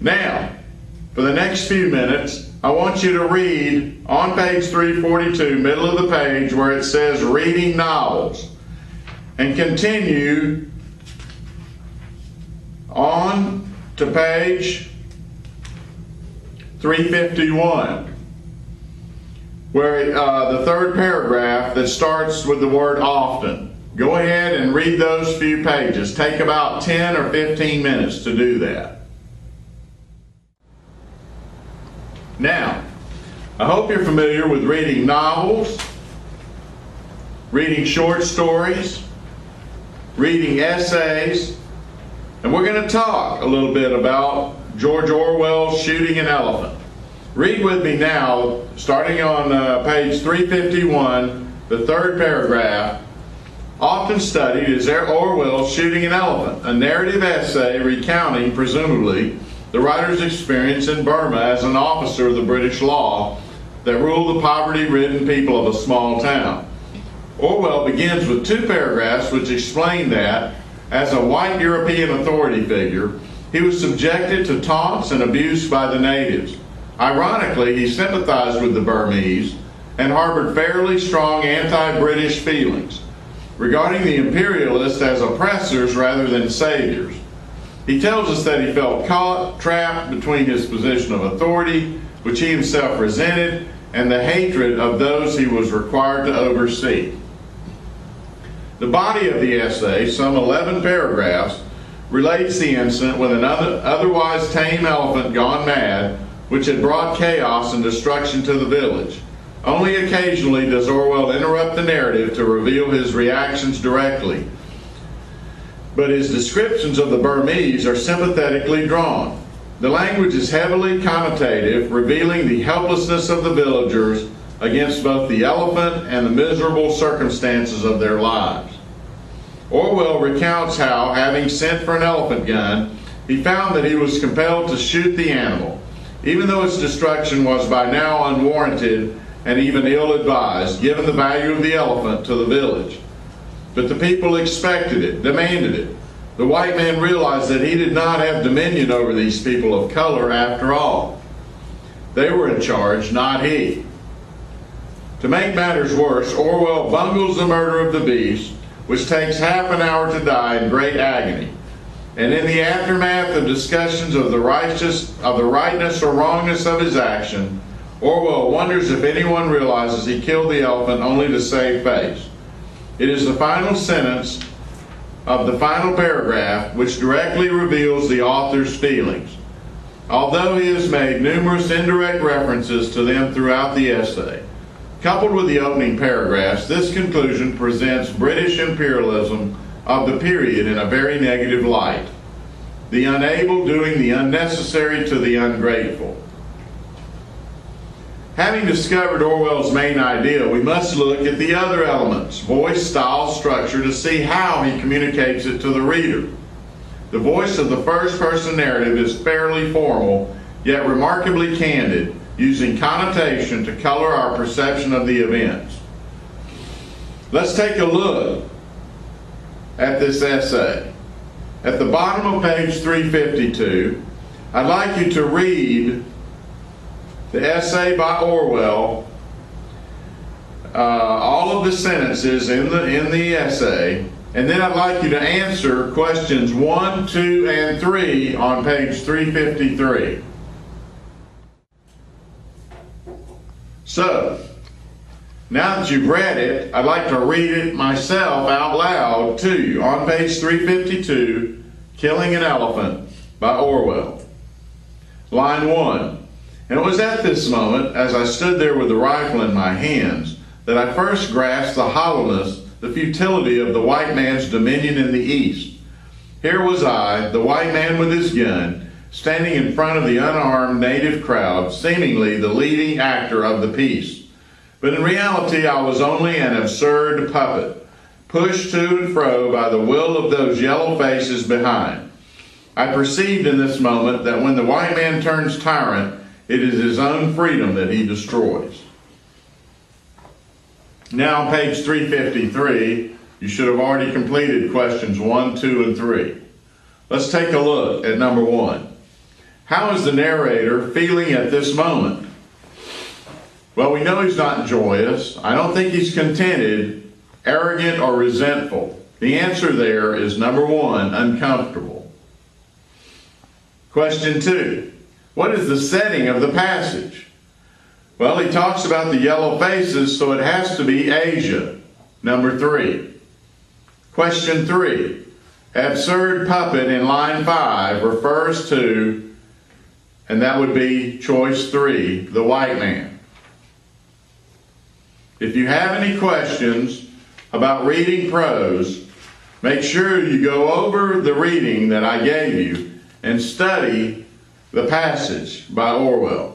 Now, for the next few minutes, I want you to read on page 342, middle of the page, where it says reading novels, and continue on to page 351, where the third paragraph that starts with the word often. Go ahead and read those few pages. Take about 10 or 15 minutes to do that. Now, I hope you're familiar with reading novels, reading short stories, reading essays, and we're going to talk a little bit about George Orwell's Shooting an Elephant. Read with me now, starting on page 351, the third paragraph. Often studied is Orwell's Shooting an Elephant, a narrative essay recounting, presumably, the writer's experience in Burma as an officer of the British law that ruled the poverty-ridden people of a small town. Orwell begins with 2 paragraphs which explain that, as a white European authority figure, he was subjected to taunts and abuse by the natives. Ironically, he sympathized with the Burmese and harbored fairly strong anti-British feelings, regarding the imperialists as oppressors rather than saviors. He tells us that he felt caught, trapped between his position of authority, which he himself resented, and the hatred of those he was required to oversee. The body of the essay, some 11 paragraphs, relates the incident with an otherwise tame elephant gone mad, which had brought chaos and destruction to the village. Only occasionally does Orwell interrupt the narrative to reveal his reactions directly, but his descriptions of the Burmese are sympathetically drawn. The language is heavily connotative, revealing the helplessness of the villagers against both the elephant and the miserable circumstances of their lives. Orwell recounts how, having sent for an elephant gun, he found that he was compelled to shoot the animal, even though its destruction was by now unwarranted and even ill-advised, given the value of the elephant to the village. But the people expected it, demanded it. The white man realized that he did not have dominion over these people of color after all. They were in charge, not he. To make matters worse, Orwell bungles the murder of the beast, which takes half an hour to die in great agony. And in the aftermath of discussions of the rightness or wrongness of his action, Orwell wonders if anyone realizes he killed the elephant only to save face. It is the final sentence of the final paragraph which directly reveals the author's feelings, although he has made numerous indirect references to them throughout the essay. Coupled with the opening paragraphs, this conclusion presents British imperialism of the period in a very negative light. The unable doing the unnecessary to the ungrateful. Having discovered Orwell's main idea, we must look at the other elements, voice, style, structure, to see how he communicates it to the reader. The voice of the first-person narrative is fairly formal, yet remarkably candid, using connotation to color our perception of the events. Let's take a look at this essay. At the bottom of page 352, I'd like you to read the essay by Orwell, all of the sentences in the essay, and then I'd like you to answer questions 1, 2, and 3 on page 353. So, now that you've read it, I'd like to read it myself out loud to you. On page 352, Killing an Elephant by Orwell. Line 1. And it was at this moment, as I stood there with the rifle in my hands, that I first grasped the hollowness, the futility of the white man's dominion in the East. Here was I, the white man with his gun, standing in front of the unarmed native crowd, seemingly the leading actor of the piece. But in reality, I was only an absurd puppet, pushed to and fro by the will of those yellow faces behind. I perceived in this moment that when the white man turns tyrant, it is his own freedom that he destroys. Now on page 353, you should have already completed questions 1, 2, and 3. Let's take a look at number 1. How is the narrator feeling at this moment? Well, we know he's not joyous. I don't think he's contented, arrogant, or resentful. The answer there is number one, uncomfortable. Question 2. What is the setting of the passage? Well, he talks about the yellow faces, so it has to be Asia. Number 3. Question 3. Absurd puppet in line 5 refers to, and that would be choice 3, the white man. If you have any questions about reading prose, make sure you go over the reading that I gave you and study the passage by Orwell.